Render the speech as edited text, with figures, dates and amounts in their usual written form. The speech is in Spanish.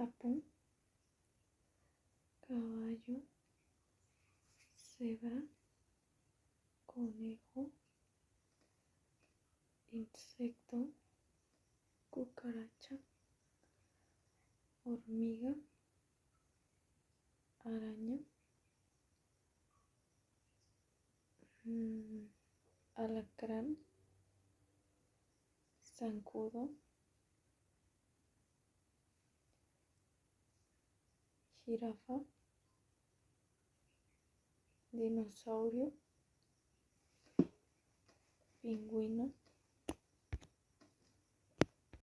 sapo, caballo, cebra, conejo, insecto, cucaracha, hormiga, araña, alacrán, zancudo, jirafa, dinosaurio, pingüino,